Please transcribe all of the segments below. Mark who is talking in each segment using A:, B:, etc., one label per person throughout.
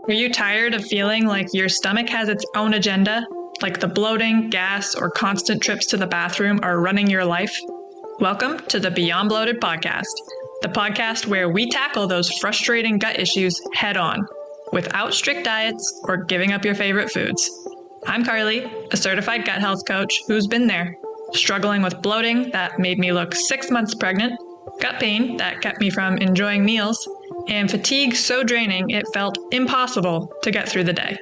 A: Are you tired of feeling like your stomach has its own agenda? Like the bloating, gas, or constant trips to the bathroom are running your life? Welcome to the Beyond Bloated podcast, the podcast where we tackle those frustrating gut issues head on, without strict diets or giving up your favorite foods. I'm Carly, a certified gut health coach who's been there, struggling with bloating that made me look 6 months pregnant, gut pain that kept me from enjoying meals, and fatigue so draining it felt impossible to get through the day.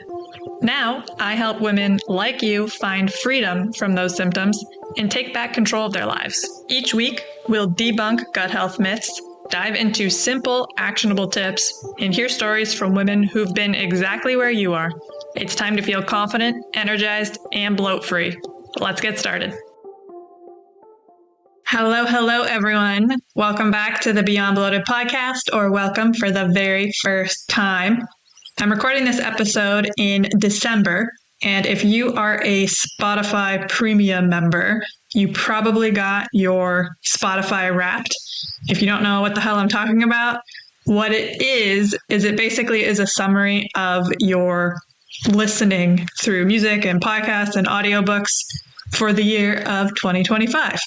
A: Now, I help women like you find freedom from those symptoms and take back control of their lives. Each week, we'll debunk gut health myths, dive into simple, actionable tips, and hear stories from women who've been exactly where you are. It's time to feel confident, energized, and bloat-free. Let's get started. Hello, everyone. Welcome back to the Beyond Bloated podcast, or welcome for the very first time. I'm recording this episode in December, and if you are a Spotify premium member, you probably got your Spotify Wrapped. If you don't know what the hell I'm talking about, what it is it basically is a summary of your listening through music and podcasts and audiobooks for the year of 2025.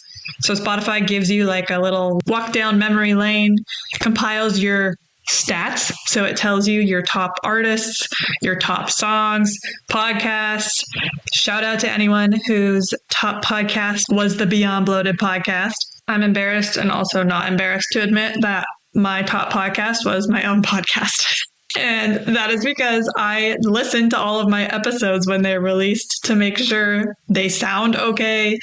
A: So Spotify gives you like a little walk down memory lane, compiles your stats. So it tells you your top artists, your top songs, podcasts. Shout out to anyone whose top podcast was the Beyond Bloated podcast. I'm embarrassed and also not embarrassed to admit that my top podcast was my own podcast. And that is because I listen to all of my episodes when they're released to make sure they sound okay.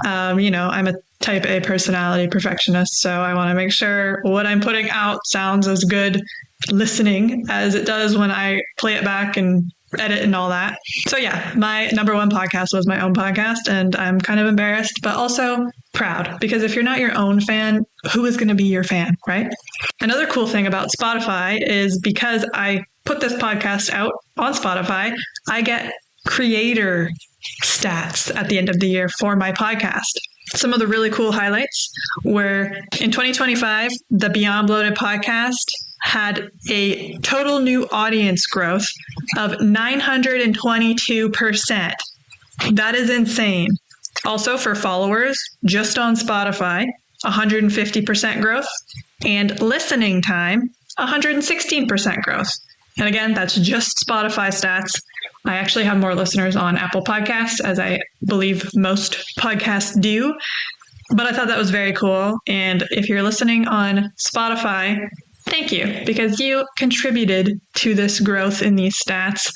A: I'm a type A personality perfectionist, so I want to make sure what I'm putting out sounds as good listening as it does when I play it back and edit and all that. So yeah, my number one podcast was my own podcast, and I'm kind of embarrassed, but also proud, because if you're not your own fan, who is going to be your fan, right? Another cool thing about Spotify is because I put this podcast out on Spotify, I get creator stats at the end of the year for my podcast. Some of the really cool highlights were in 2025, the Beyond Bloated podcast had a total new audience growth of 922%. That is insane. Also for followers, just on Spotify, 150% growth, and listening time, 116% growth. And again, that's just Spotify stats. I actually have more listeners on Apple Podcasts, as I believe most podcasts do. But I thought that was very cool. And if you're listening on Spotify, thank you, because you contributed to this growth in these stats.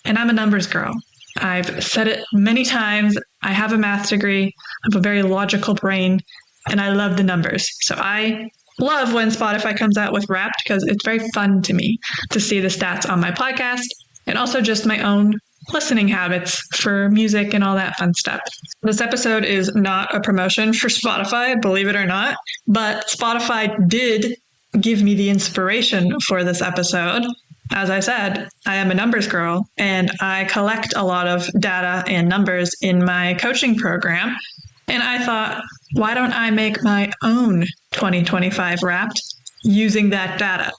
A: And I'm a numbers girl. I've said it many times. I have a math degree. I have a very logical brain, and I love the numbers. So I love when Spotify comes out with Wrapped, because it's very fun to me to see the stats on my podcast and also just my own listening habits for music and all that fun stuff. This episode is not a promotion for Spotify, believe it or not, but Spotify did give me the inspiration for this episode. As I said, I am a numbers girl, and I collect a lot of data and numbers in my coaching program. And I thought, why don't I make my own 2025 Wrapped using that data?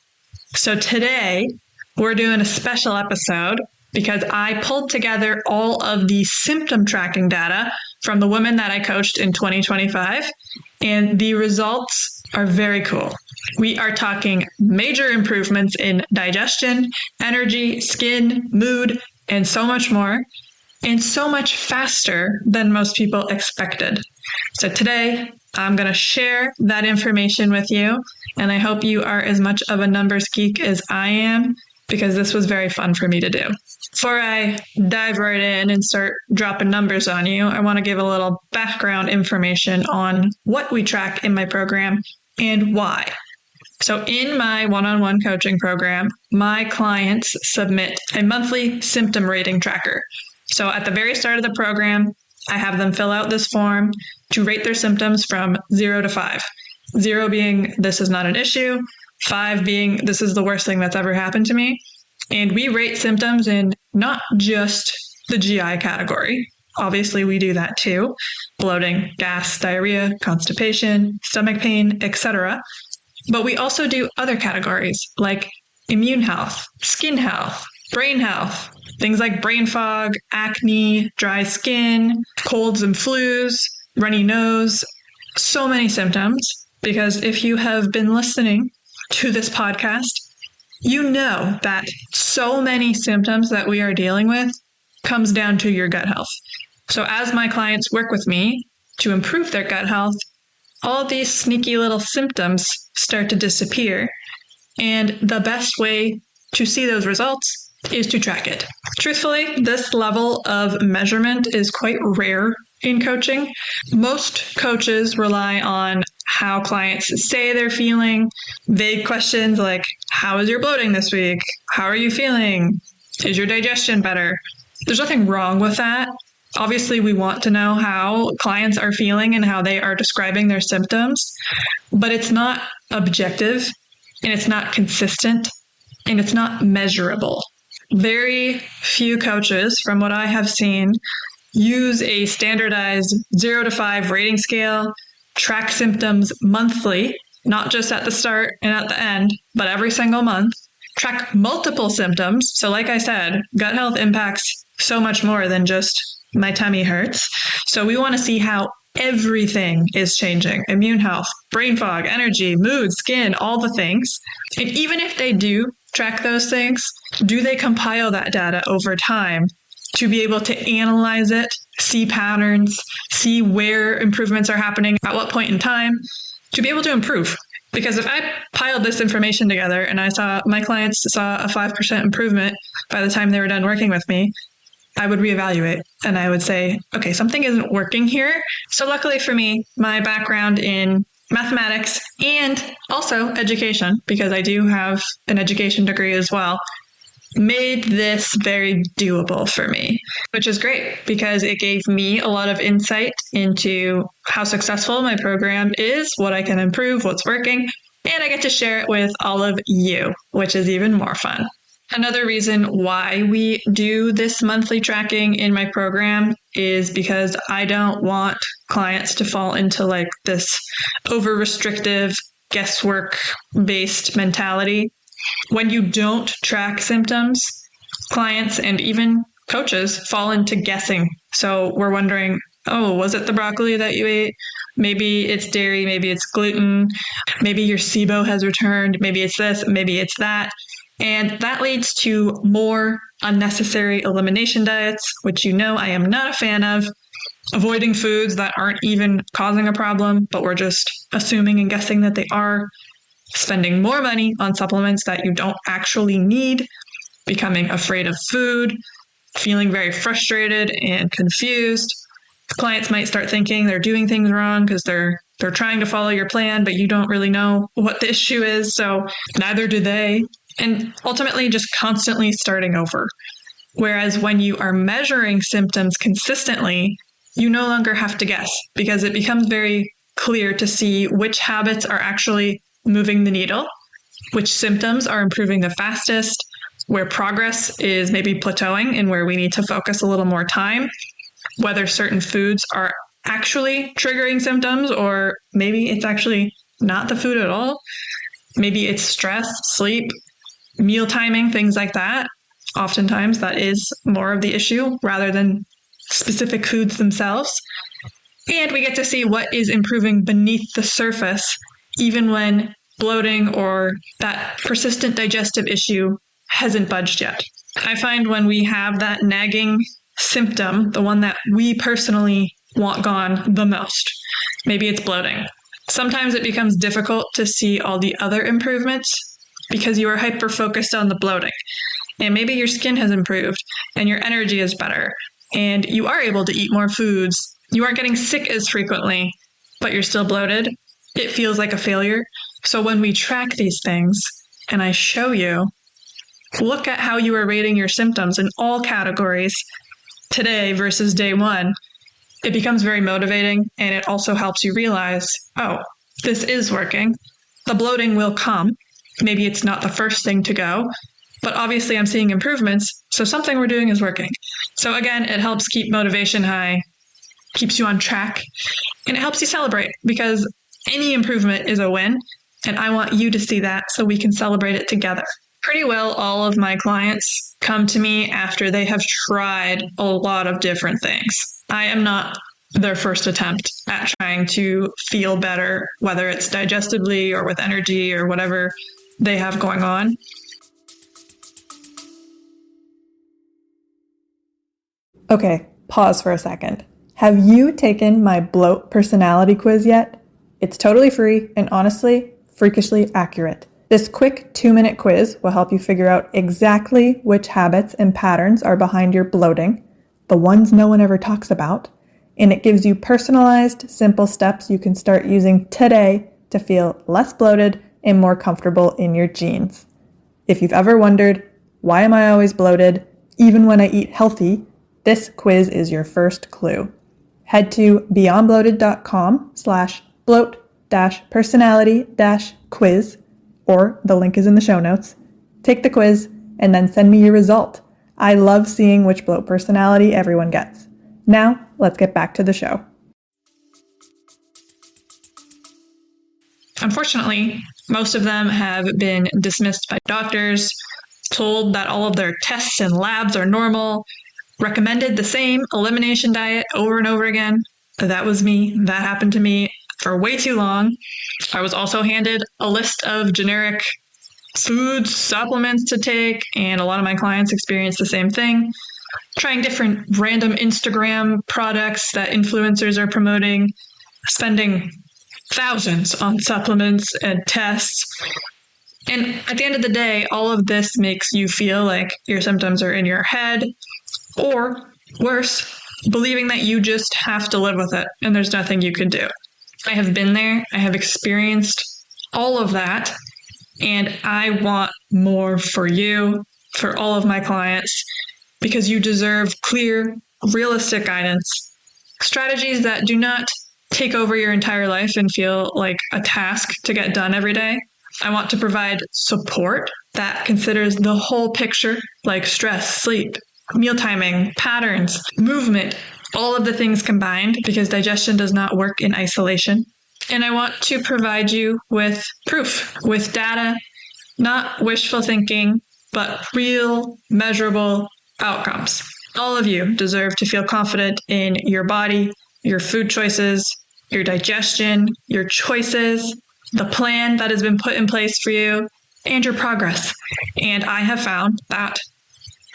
A: So today, we're doing a special episode because I pulled together all of the symptom-tracking data from the women that I coached in 2025, and the results are very cool. We are talking major improvements in digestion, energy, skin, mood, and so much more, and so much faster than most people expected. So today, I'm going to share that information with you, and I hope you are as much of a numbers geek as I am, because this was very fun for me to do. Before I dive right in and start dropping numbers on you, I want to give a little background information on what we track in my program and why. So in my one-on-one coaching program, my clients submit a monthly symptom rating tracker. So at the very start of the program, I have them fill out this form to rate their symptoms from 0 to 5. 0 being, this is not an issue. 5 being, this is the worst thing that's ever happened to me. And we rate symptoms in not just the GI category. Obviously, we do that too. Bloating, gas, diarrhea, constipation, stomach pain, etc. But we also do other categories like immune health, skin health, Brain health, things like brain fog, acne, dry skin, colds and flus, runny nose, so many symptoms. Because if you have been listening to this podcast, you know that so many symptoms that we are dealing with comes down to your gut health. So as my clients work with me to improve their gut health, all these sneaky little symptoms start to disappear. And the best way to see those results is to track it. Truthfully, this level of measurement is quite rare in coaching. Most coaches rely on how clients say they're feeling, vague questions like, how is your bloating this week? How are you feeling? Is your digestion better? There's nothing wrong with that. Obviously, we want to know how clients are feeling and how they are describing their symptoms, but it's not objective and it's not consistent and it's not measurable. Very few coaches, from what I have seen, use a standardized 0 to 5 rating scale, track symptoms monthly, not just at the start and at the end, but every single month, track multiple symptoms. So like I said, gut health impacts so much more than just my tummy hurts. So we want to see how everything is changing: immune health, brain fog, energy, mood, skin, all the things. And even if they do track those things, do they compile that data over time to be able to analyze it, see patterns, see where improvements are happening, at what point in time, to be able to improve? Because if I piled this information together and I saw my clients saw a 5% improvement by the time they were done working with me, I would reevaluate and I would say, okay, something isn't working here. So luckily for me, my background in mathematics and also education, because I do have an education degree as well, made this very doable for me, which is great because it gave me a lot of insight into how successful my program is, what I can improve, what's working, and I get to share it with all of you, which is even more fun. Another reason why we do this monthly tracking in my program is because I don't want clients to fall into like this over-restrictive, guesswork-based mentality. When you don't track symptoms, clients and even coaches fall into guessing. So we're wondering, oh, was it the broccoli that you ate? Maybe it's dairy, maybe it's gluten, maybe your SIBO has returned, maybe it's this, maybe it's that. And that leads to more unnecessary elimination diets, which you know I am not a fan of, avoiding foods that aren't even causing a problem, but we're just assuming and guessing that they are, spending more money on supplements that you don't actually need, becoming afraid of food, feeling very frustrated and confused. Clients might start thinking they're doing things wrong because they're trying to follow your plan, but you don't really know what the issue is, so neither do they. And ultimately just constantly starting over. Whereas when you are measuring symptoms consistently, you no longer have to guess because it becomes very clear to see which habits are actually moving the needle, which symptoms are improving the fastest, where progress is maybe plateauing and where we need to focus a little more time, whether certain foods are actually triggering symptoms, or maybe it's actually not the food at all. Maybe it's stress, sleep, meal timing, things like that. Oftentimes that is more of the issue rather than specific foods themselves. And we get to see what is improving beneath the surface, even when bloating or that persistent digestive issue hasn't budged yet. I find when we have that nagging symptom, the one that we personally want gone the most, maybe it's bloating. Sometimes it becomes difficult to see all the other improvements because you are hyper-focused on the bloating. And maybe your skin has improved and your energy is better and you are able to eat more foods. You aren't getting sick as frequently, but you're still bloated. It feels like a failure. So when we track these things and I show you, look at how you are rating your symptoms in all categories today versus day one, it becomes very motivating and it also helps you realize, oh, this is working. The bloating will come. Maybe it's not the first thing to go, but obviously I'm seeing improvements, so something we're doing is working. So again, it helps keep motivation high, keeps you on track, and it helps you celebrate because any improvement is a win, and I want you to see that so we can celebrate it together. Pretty well all of my clients come to me after they have tried a lot of different things. I am not their first attempt at trying to feel better, whether it's digestively or with energy or whatever they have going on.
B: Okay, pause for a second. Have you taken my bloat personality quiz yet? It's totally free and honestly, freakishly accurate. This quick 2-minute quiz will help you figure out exactly which habits and patterns are behind your bloating, the ones no one ever talks about, and it gives you personalized, simple steps you can start using today to feel less bloated and more comfortable in your jeans. If you've ever wondered, why am I always bloated, even when I eat healthy, this quiz is your first clue. Head to beyondbloated.com/bloat-personality-quiz, or the link is in the show notes. Take the quiz and then send me your result. I love seeing which bloat personality everyone gets. Now, let's get back to the show.
A: Unfortunately, most of them have been dismissed by doctors, told that all of their tests and labs are normal, recommended the same elimination diet over and over again. That was me. That happened to me for way too long. I was also handed a list of generic foods, supplements to take, and a lot of my clients experienced the same thing. Trying different random Instagram products that influencers are promoting, spending thousands on supplements and tests. And at the end of the day, all of this makes you feel like your symptoms are in your head, or worse, believing that you just have to live with it and there's nothing you can do. I have been there. I have experienced all of that, and I want more for you, for all of my clients, because you deserve clear, realistic guidance, strategies that do not take over your entire life and feel like a task to get done every day. I want to provide support that considers the whole picture, like stress, sleep, meal timing, patterns, movement, all of the things combined, because digestion does not work in isolation. And I want to provide you with proof, with data, not wishful thinking, but real, measurable outcomes. All of you deserve to feel confident in your body, your food choices, your digestion, your choices, the plan that has been put in place for you, and your progress. And I have found that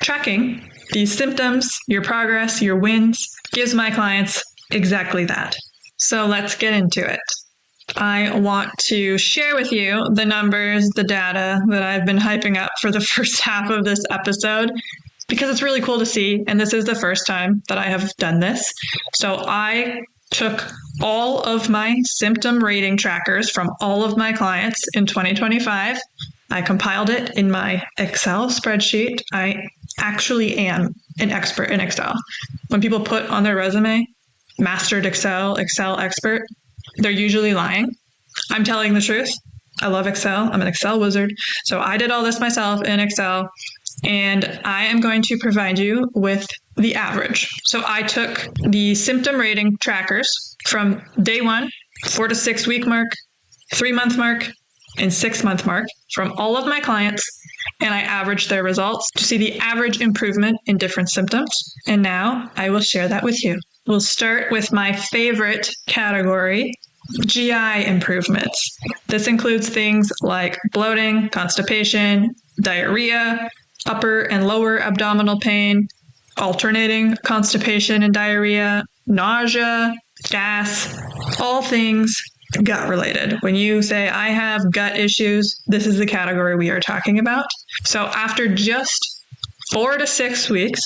A: tracking these symptoms, your progress, your wins, gives my clients exactly that. So let's get into it. I want to share with you the numbers, the data that I've been hyping up for the first half of this episode, because it's really cool to see. And this is the first time that I have done this. So I took all of my symptom rating trackers from all of my clients in 2025. I compiled it in my Excel spreadsheet. I actually am an expert in Excel. When people put on their resume, mastered Excel, Excel expert, they're usually lying. I'm telling the truth. I love Excel. I'm an Excel wizard. So I did all this myself in Excel, and I am going to provide you with the average. So I took the symptom rating trackers from day 1, 4 to 6 week mark, 3 month mark, and 6 month mark from all of my clients, and I averaged their results to see the average improvement in different symptoms. And now I will share that with you. We'll start with my favorite category, GI improvements. This includes things like bloating, constipation, diarrhea, upper and lower abdominal pain, alternating constipation and diarrhea, nausea, gas, all things gut related. When you say I have gut issues, this is the category we are talking about. So after just 4 to 6 weeks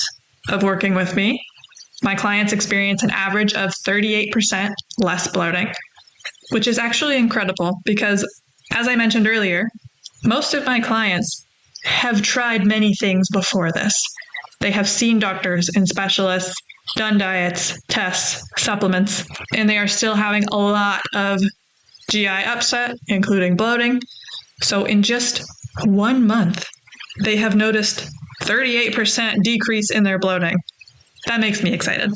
A: of working with me, my clients experience an average of 38% less bloating, which is actually incredible because, as I mentioned earlier, most of my clients have tried many things before this. They have seen doctors and specialists, done diets, tests, supplements, and they are still having a lot of GI upset, including bloating. So in just 1 month, they have noticed 38% decrease in their bloating. That makes me excited.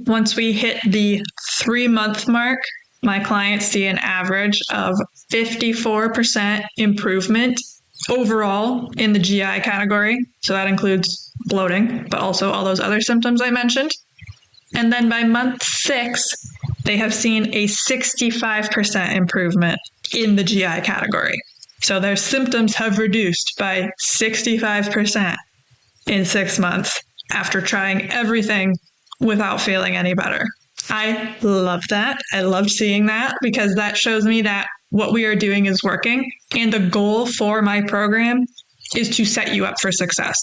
A: Once we hit the 3-month mark, my clients see an average of 54% improvement overall in the GI category. So that includes bloating, but also all those other symptoms I mentioned. And then by month 6, they have seen a 65% improvement in the GI category. So their symptoms have reduced by 65% in 6 months after trying everything without feeling any better. I love that. I loved seeing that because that shows me that what we are doing is working. And the goal for my program is to set you up for success.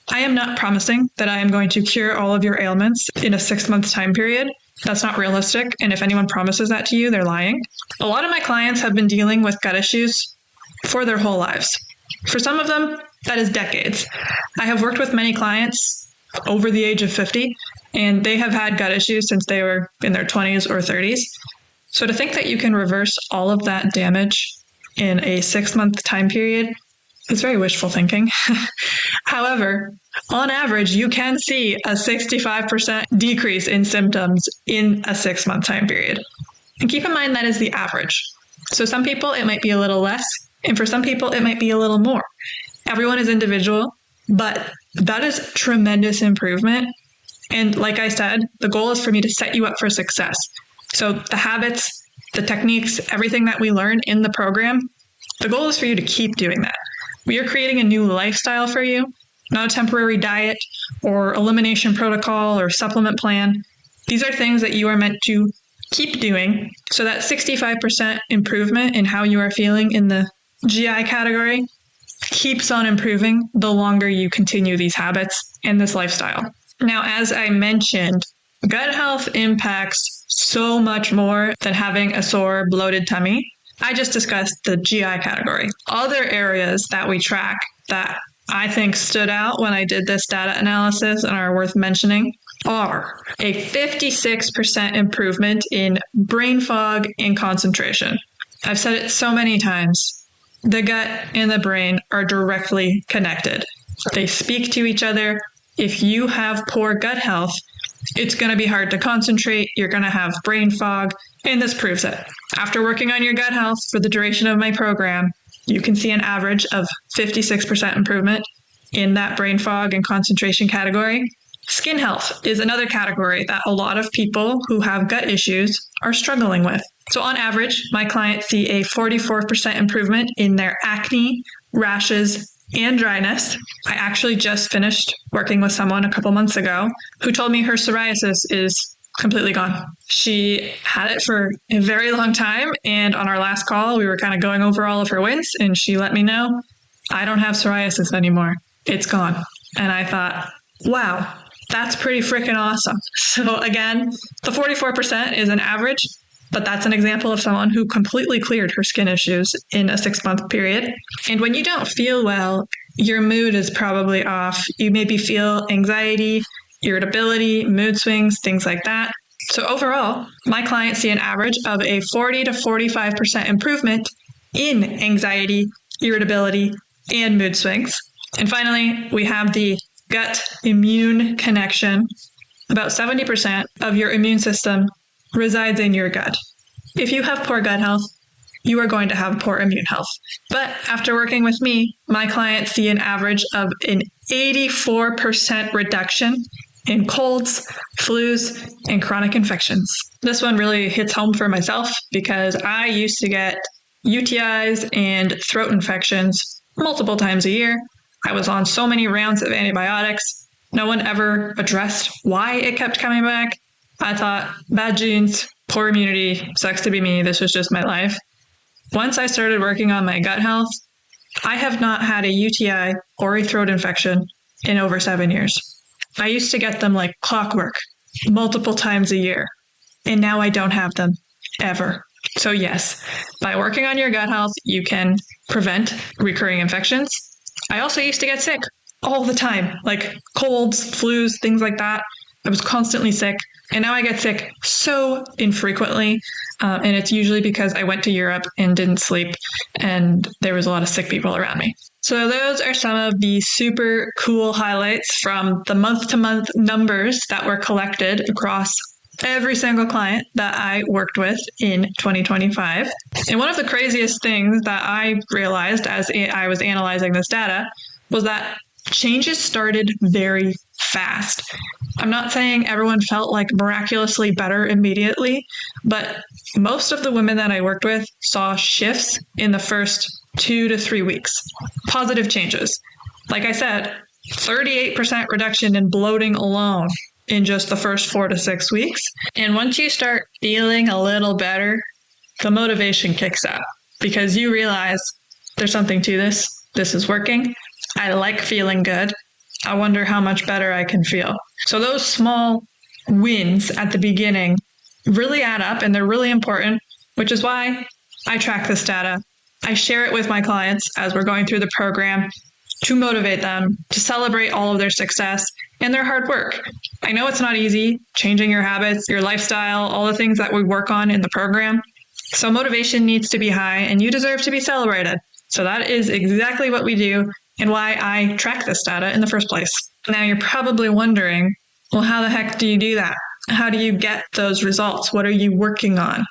A: I am not promising that I am going to cure all of your ailments in a 6-month time period. That's not realistic. And if anyone promises that to you, they're lying. A lot of my clients have been dealing with gut issues for their whole lives. For some of them, that is decades. I have worked with many clients over the age of 50, and they have had gut issues since they were in their 20s or 30s. So to think that you can reverse all of that damage in a 6-month time period is very wishful thinking. However, on average, you can see a 65% decrease in symptoms in a 6-month time period. And keep in mind that is the average. So some people, it might be a little less, and for some people, it might be a little more. Everyone is individual, but that is tremendous improvement. And like I said, the goal is for me to set you up for success. So the habits, the techniques, everything that we learn in the program, the goal is for you to keep doing that. We are creating a new lifestyle for you, not a temporary diet or elimination protocol or supplement plan. These are things that you are meant to keep doing so that 65% improvement in how you are feeling in the GI category keeps on improving the longer you continue these habits and this lifestyle. Now, as I mentioned, gut health impacts so much more than having a sore, bloated tummy. I just discussed the GI category. Other areas that we track that I think stood out when I did this data analysis and are worth mentioning are a 56% improvement in brain fog and concentration. I've said it so many times. The gut and the brain are directly connected. They speak to each other. If you have poor gut health, it's going to be hard to concentrate. You're going to have brain fog, and this proves it. After working on your gut health for the duration of my program, you can see an average of 56% improvement in that brain fog and concentration category. Skin health is another category that a lot of people who have gut issues are struggling with. So on average, my clients see a 44% improvement in their acne, rashes, and dryness. I actually just finished working with someone a couple months ago who told me her psoriasis is completely gone. She had it for a very long time, and on our last call, we were kind of going over all of her wins, and she let me know, I don't have psoriasis anymore. It's gone. And I thought, wow, that's pretty freaking awesome. So again, the 44% is an average, but that's an example of someone who completely cleared her skin issues in a 6-month period. And when you don't feel well, your mood is probably off. You maybe feel anxiety, irritability, mood swings, things like that. So overall, my clients see an average of a 40 to 45% improvement in anxiety, irritability, and mood swings. And finally, we have the gut immune connection. About 70% of your immune system resides in your gut. If you have poor gut health, you are going to have poor immune health. But after working with me, my clients see an average of an 84% reduction in colds, flus, and chronic infections. This one really hits home for myself because I used to get UTIs and throat infections multiple times a year. I was on so many rounds of antibiotics. No one ever addressed why it kept coming back. I thought, bad genes, poor immunity, sucks to be me. This was just my life. Once I started working on my gut health, I have not had a UTI or a throat infection in over 7 years. I used to get them like clockwork, multiple times a year, and now I don't have them ever. So yes, by working on your gut health, you can prevent recurring infections. I also used to get sick all the time, like colds, flus, things like that. I was constantly sick, and now I get sick so infrequently, and it's usually because I went to Europe and didn't sleep, and there was a lot of sick people around me. So those are some of the super cool highlights from the month-to-month numbers that were collected across every single client that I worked with in 2025. And one of the craziest things that I realized as I was analyzing this data was that changes started very fast. I'm not saying everyone felt like miraculously better immediately, but most of the women that I worked with saw shifts in the first 2 to 3 weeks. Positive changes. Like I said, 38% reduction in bloating alone in just the first 4 to 6 weeks. And once you start feeling a little better, the motivation kicks up because you realize there's something to this. This is working. I like feeling good. I wonder how much better I can feel. So those small wins at the beginning really add up and they're really important, which is why I track this data. I share it with my clients as we're going through the program to motivate them, to celebrate all of their success and their hard work. I know it's not easy, changing your habits, your lifestyle, all the things that we work on in the program. So motivation needs to be high and you deserve to be celebrated. So that is exactly what we do and why I track this data in the first place. Now you're probably wondering, well, how the heck do you do that? How do you get those results? What are you working on?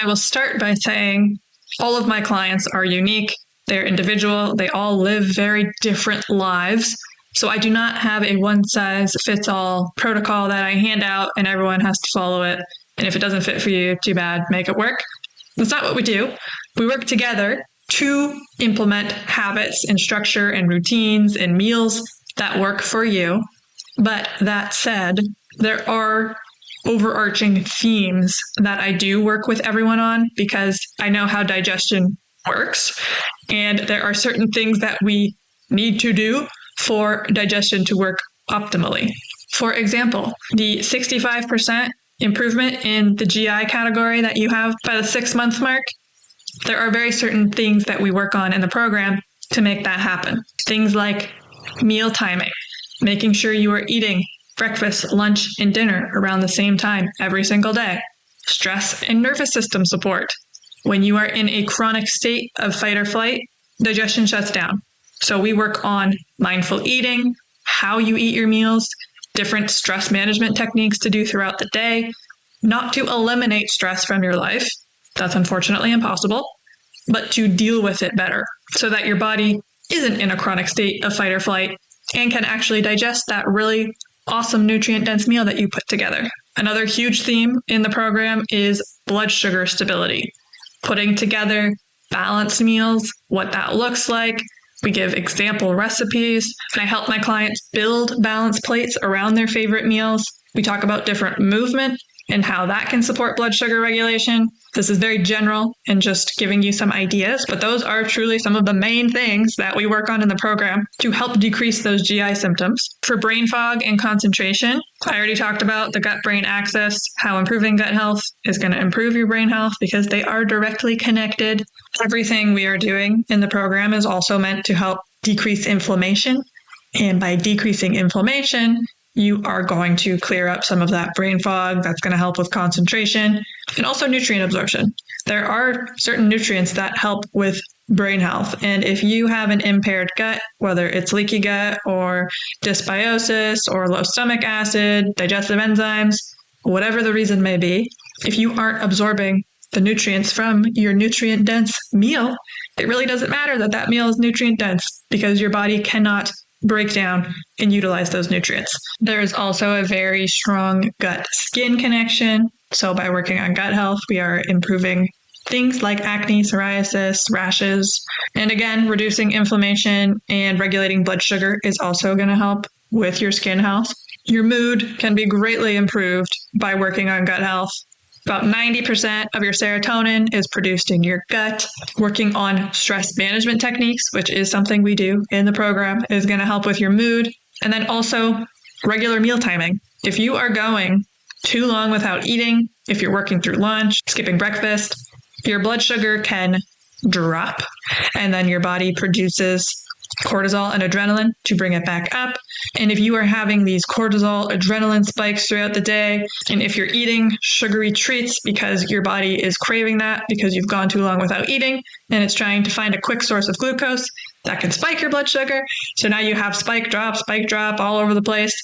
A: I will start by saying all of my clients are unique. They're individual. They all live very different lives. So I do not have a one-size-fits-all protocol that I hand out and everyone has to follow it. And if it doesn't fit for you, too bad, make it work. That's not what we do. We work together to implement habits and structure and routines and meals that work for you. But that said, there are overarching themes that I do work with everyone on because I know how digestion works. And there are certain things that we need to do for digestion to work optimally. For example, the 65% improvement in the GI category that you have by the 6-month mark, there are very certain things that we work on in the program to make that happen. Things like meal timing, making sure you are eating breakfast, lunch, and dinner around the same time every single day. Stress and nervous system support. When you are in a chronic state of fight or flight, digestion shuts down. So we work on mindful eating, how you eat your meals, different stress management techniques to do throughout the day, not to eliminate stress from your life. That's unfortunately impossible, but to deal with it better so that your body isn't in a chronic state of fight or flight and can actually digest that really awesome nutrient-dense meal that you put together. Another huge theme in the program is blood sugar stability, putting together balanced meals, what that looks like. We give example recipes, and I help my clients build balanced plates around their favorite meals. We talk about different movement and how that can support blood sugar regulation. This is very general and just giving you some ideas, but those are truly some of the main things that we work on in the program to help decrease those GI symptoms. For brain fog and concentration, I already talked about the gut-brain axis, how improving gut health is going to improve your brain health because they are directly connected. Everything we are doing in the program is also meant to help decrease inflammation. And by decreasing inflammation, you are going to clear up some of that brain fog. That's going to help with concentration and also nutrient absorption. There are certain nutrients that help with brain health. And if you have an impaired gut, whether it's leaky gut or dysbiosis or low stomach acid, digestive enzymes, whatever the reason may be, if you aren't absorbing the nutrients from your nutrient-dense meal, it really doesn't matter that that meal is nutrient-dense because your body cannot break down and utilize those nutrients. There is also a very strong gut-skin connection. So by working on gut health, we are improving things like acne, psoriasis, rashes, and again, reducing inflammation and regulating blood sugar is also going to help with your skin health. Your mood can be greatly improved by working on gut health. About 90% of your serotonin is produced in your gut. Working on stress management techniques, which is something we do in the program, is going to help with your mood. And then also regular meal timing. If you are going too long without eating, if you're working through lunch, skipping breakfast, your blood sugar can drop. And then your body produces cortisol and adrenaline to bring it back up. And if you are having these cortisol, adrenaline spikes throughout the day, and if you're eating sugary treats because your body is craving that because you've gone too long without eating and it's trying to find a quick source of glucose, that can spike your blood sugar. So now you have spike drop all over the place.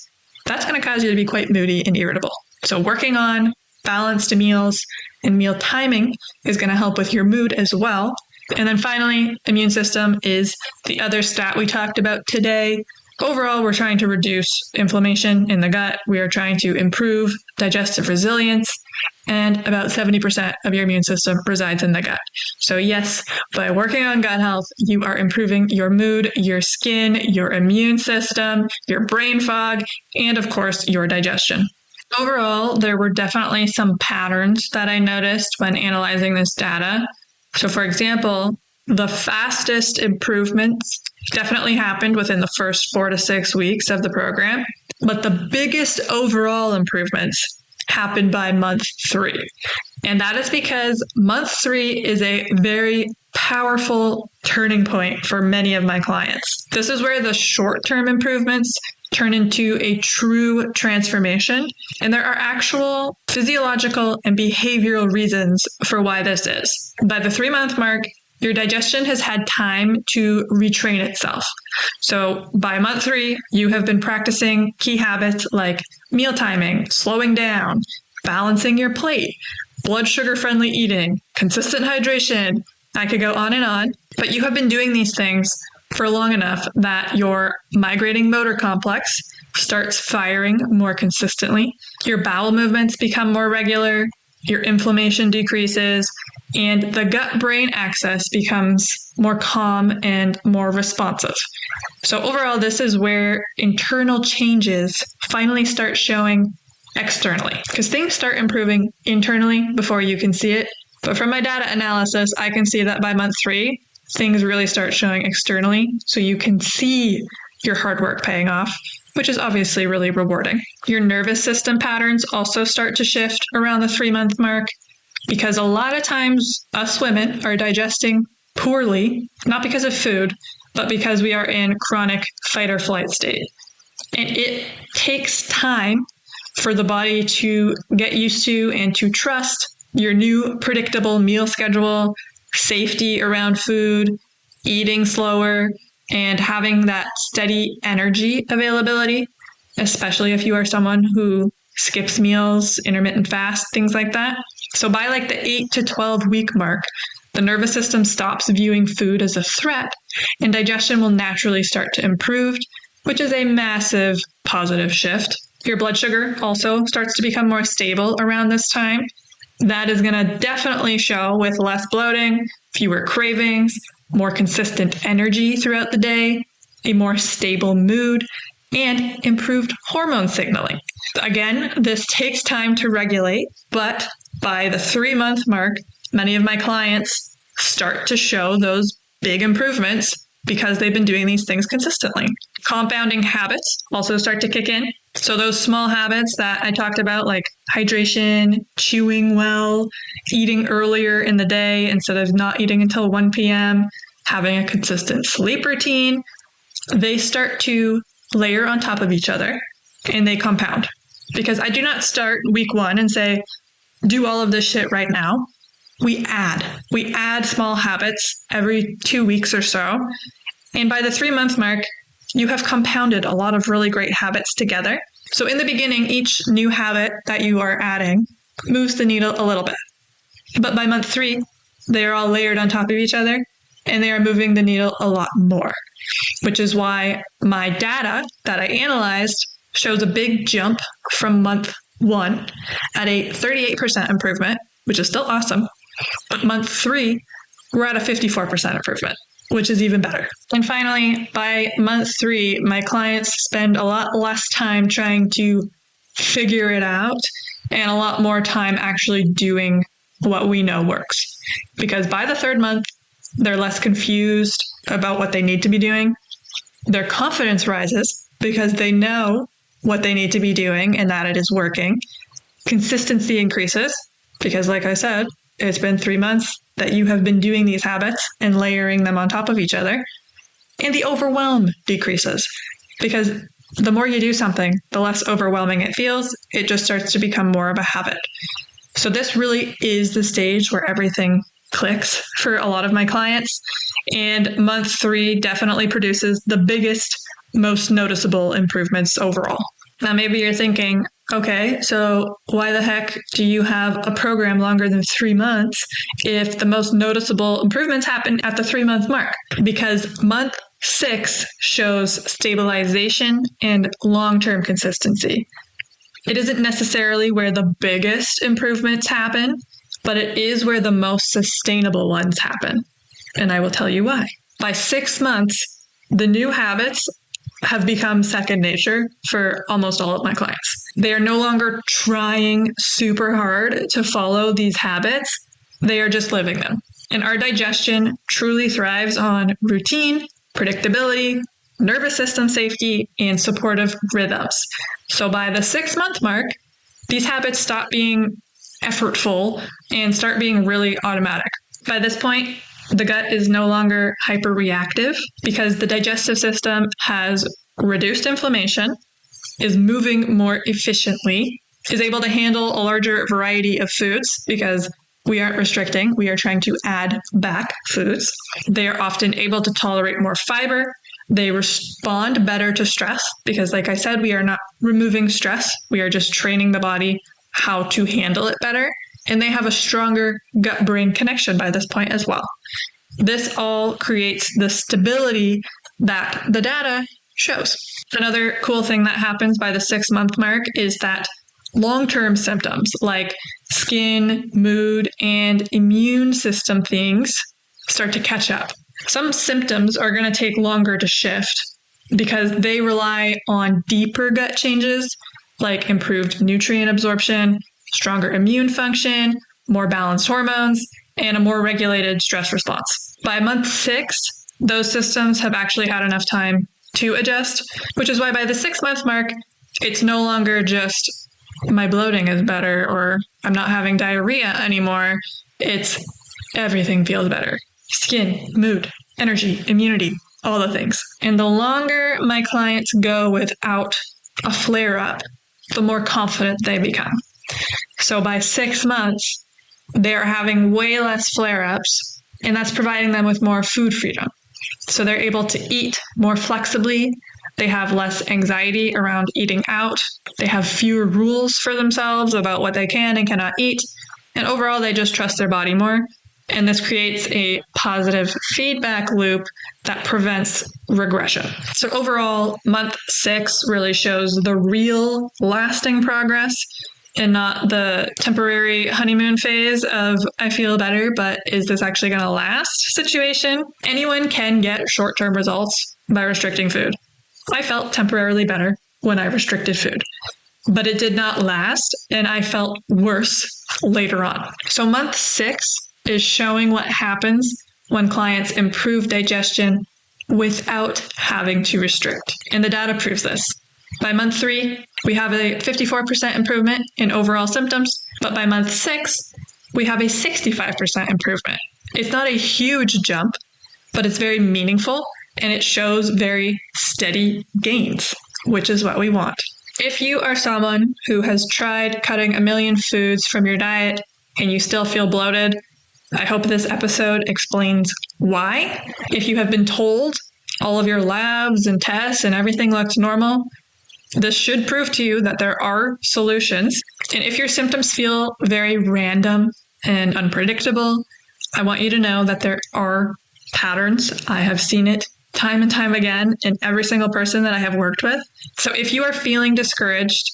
A: That's going to cause you to be quite moody and irritable. So working on balanced meals and meal timing is going to help with your mood as well. And then finally, immune system is the other stat we talked about today. Overall, we're trying to reduce inflammation in the gut. We are trying to improve digestive resilience, and about 70% of your immune system resides in the gut. So yes, by working on gut health, you are improving your mood, your skin, your immune system, your brain fog, and of course, your digestion. Overall, there were definitely some patterns that I noticed when analyzing this data. So for example, the fastest improvements definitely happened within the first 4 to 6 weeks of the program, but the biggest overall improvements happened by month 3. And that is because month 3 is a very powerful turning point for many of my clients. This is where the short-term improvements turn into a true transformation. And there are actual physiological and behavioral reasons for why this is. By the 3-month mark, your digestion has had time to retrain itself. So by month 3, you have been practicing key habits like meal timing, slowing down, balancing your plate, blood sugar friendly eating, consistent hydration. I could go on, but you have been doing these things for long enough that your migrating motor complex starts firing more consistently. Your bowel movements become more regular, your inflammation decreases, and the gut-brain axis becomes more calm and more responsive. So overall, this is where internal changes finally start showing externally, because things start improving internally before you can see it. But from my data analysis, I can see that by month 3, things really start showing externally, so you can see your hard work paying off, which is obviously really rewarding. Your nervous system patterns also start to shift around the 3-month mark, because a lot of times us women are digesting poorly, not because of food, but because we are in chronic fight or flight state. And it takes time for the body to get used to and to trust your new predictable meal schedule, safety around food, eating slower, and having that steady energy availability, especially if you are someone who skips meals, intermittent fast, things like that. So by like the 8 to 12 week mark, the nervous system stops viewing food as a threat, and digestion will naturally start to improve, which is a massive positive shift. Your blood sugar also starts to become more stable around this time. That is going to definitely show with less bloating, fewer cravings, more consistent energy throughout the day, a more stable mood, and improved hormone signaling. Again, this takes time to regulate, but by the 3-month mark, many of my clients start to show those big improvements because they've been doing these things consistently. Compounding habits also start to kick in. So those small habits that I talked about, like hydration, chewing well, eating earlier in the day instead of not eating until 1 p.m., having a consistent sleep routine, they start to layer on top of each other and they compound. Because I do not start week 1 and say, do all of this shit right now. We add small habits every 2 weeks or so. And by the 3-month mark, you have compounded a lot of really great habits together. So in the beginning, each new habit that you are adding moves the needle a little bit. But by month 3, they are all layered on top of each other and they are moving the needle a lot more, which is why my data that I analyzed shows a big jump from month 1 at a 38% improvement, which is still awesome. But month 3, we're at a 54% improvement, which is even better. And finally, by month 3, my clients spend a lot less time trying to figure it out and a lot more time actually doing what we know works. Because by the 3rd month, they're less confused about what they need to be doing. Their confidence rises because they know what they need to be doing and that it is working. Consistency increases because, like I said, it's been 3 months that you have been doing these habits and layering them on top of each other. And the overwhelm decreases because the more you do something, the less overwhelming it feels. It just starts to become more of a habit. So this really is the stage where everything clicks for a lot of my clients. And month 3 definitely produces the biggest, most noticeable improvements overall. Now, maybe you're thinking, okay, so why the heck do you have a program longer than 3 months if the most noticeable improvements happen at the 3-month mark? Because month 6 shows stabilization and long-term consistency. It isn't necessarily where the biggest improvements happen, but it is where the most sustainable ones happen. And I will tell you why. By 6 months, the new habits have become second nature for almost all of my clients. They are no longer trying super hard to follow these habits. They are just living them. And our digestion truly thrives on routine, predictability, nervous system safety, and supportive rhythms. So by the 6-month mark, these habits stop being effortful and start being really automatic. By this point, the gut is no longer hyperreactive because the digestive system has reduced inflammation, is moving more efficiently, is able to handle a larger variety of foods because we aren't restricting, we are trying to add back foods. They are often able to tolerate more fiber. They respond better to stress because, like I said, we are not removing stress. We are just training the body how to handle it better. And they have a stronger gut-brain connection by this point as well. This all creates the stability that the data shows. Another cool thing that happens by the 6-month mark is that long-term symptoms like skin, mood, and immune system things start to catch up. Some symptoms are going to take longer to shift because they rely on deeper gut changes like improved nutrient absorption, stronger immune function, more balanced hormones, and a more regulated stress response. By month 6, those systems have actually had enough time to adjust, which is why by the 6-month mark, it's no longer just my bloating is better or I'm not having diarrhea anymore. It's everything feels better. Skin, mood, energy, immunity, all the things. And the longer my clients go without a flare-up, the more confident they become. So by 6 months, they're having way less flare-ups, and that's providing them with more food freedom. So they're able to eat more flexibly. They have less anxiety around eating out. They have fewer rules for themselves about what they can and cannot eat. And overall, they just trust their body more. And this creates a positive feedback loop that prevents regression. So overall, month 6 really shows the real lasting progress and not the temporary honeymoon phase of I feel better, but is this actually going to last situation? Anyone can get short-term results by restricting food. I felt temporarily better when I restricted food, but it did not last, and I felt worse later on. So month 6 is showing what happens when clients improve digestion without having to restrict. And the data proves this. By month 3, we have a 54% improvement in overall symptoms, but by month 6, we have a 65% improvement. It's not a huge jump, but it's very meaningful, and it shows very steady gains, which is what we want. If you are someone who has tried cutting a million foods from your diet and you still feel bloated, I hope this episode explains why. If you have been told all of your labs and tests and everything looks normal, this should prove to you that there are solutions. And if your symptoms feel very random and unpredictable, I want you to know that there are patterns. I have seen it time and time again in every single person that I have worked with. So if you are feeling discouraged,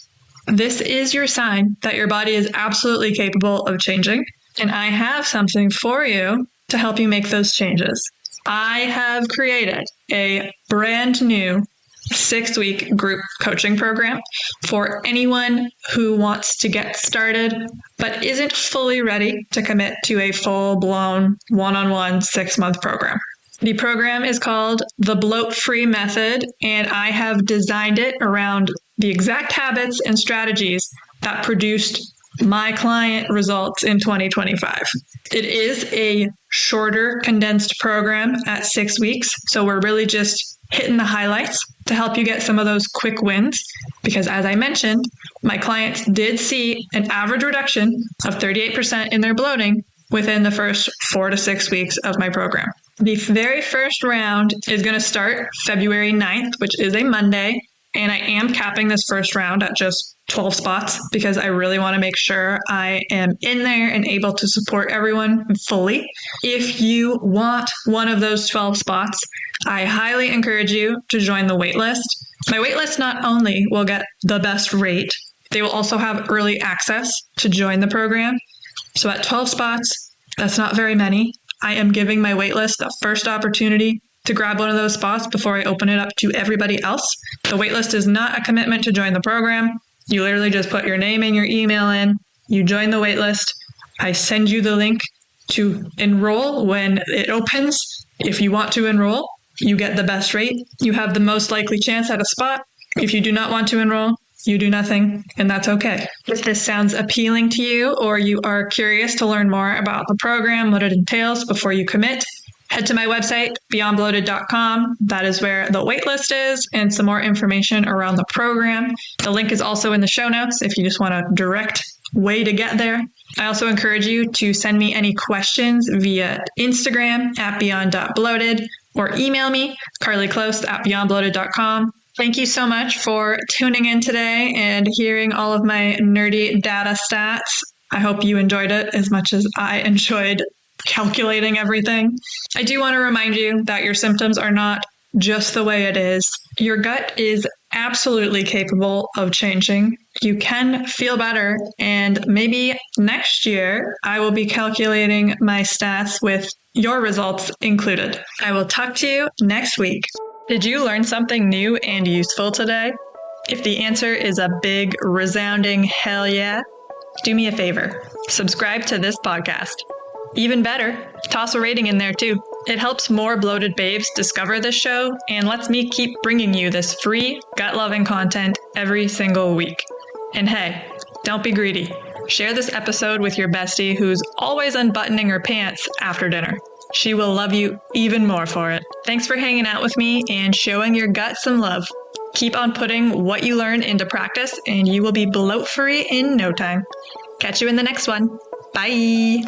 A: this is your sign that your body is absolutely capable of changing. And I have something for you to help you make those changes. I have created a brand new 6-week group coaching program for anyone who wants to get started but isn't fully ready to commit to a full-blown one-on-one 6-month program. The program is called the Bloat-Free Method, and I have designed it around the exact habits and strategies that produced my client results in 2025. It is a shorter, condensed program at 6 weeks, so we're really just hitting the highlights to help you get some of those quick wins, because as I mentioned, my clients did see an average reduction of 38% in their bloating within the first 4 to 6 weeks of my program. The very first round is going to start February 9th, which is a Monday, And I am capping this first round at just 12 spots because I really want to make sure I am in there and able to support everyone fully. If you want one of those 12 spots, I highly encourage you to join the waitlist. My waitlist not only will get the best rate, they will also have early access to join the program. So at 12 spots, that's not very many. I am giving my waitlist the first opportunity to grab one of those spots before I open it up to everybody else. The waitlist is not a commitment to join the program. You literally just put your name and your email in, you join the waitlist. I send you the link to enroll when it opens. If you want to enroll, you get the best rate. You have the most likely chance at a spot. If you do not want to enroll, you do nothing, and that's okay. If this sounds appealing to you, or you are curious to learn more about the program, what it entails before you commit, head to my website, beyondbloated.com. That is where the waitlist is and some more information around the program. The link is also in the show notes if you just want a direct way to get there. I also encourage you to send me any questions via Instagram at beyond.bloated or email me, carlyclose@beyondbloated.com. Thank you so much for tuning in today and hearing all of my nerdy data stats. I hope you enjoyed it as much as I enjoyed calculating everything. I do want to remind you that your symptoms are not just the way it is. Your gut is absolutely capable of changing. You can feel better, and maybe next year I will be calculating my stats with your results included. I will talk to you next week. Did you learn something new and useful today? If the answer is a big, resounding hell yeah, do me a favor. Subscribe to this podcast. Even better, toss a rating in there too. It helps more bloated babes discover this show and lets me keep bringing you this free, gut-loving content every single week. And hey, don't be greedy. Share this episode with your bestie who's always unbuttoning her pants after dinner. She will love you even more for it. Thanks for hanging out with me and showing your gut some love. Keep on putting what you learn into practice and you will be bloat-free in no time. Catch you in the next one. Bye.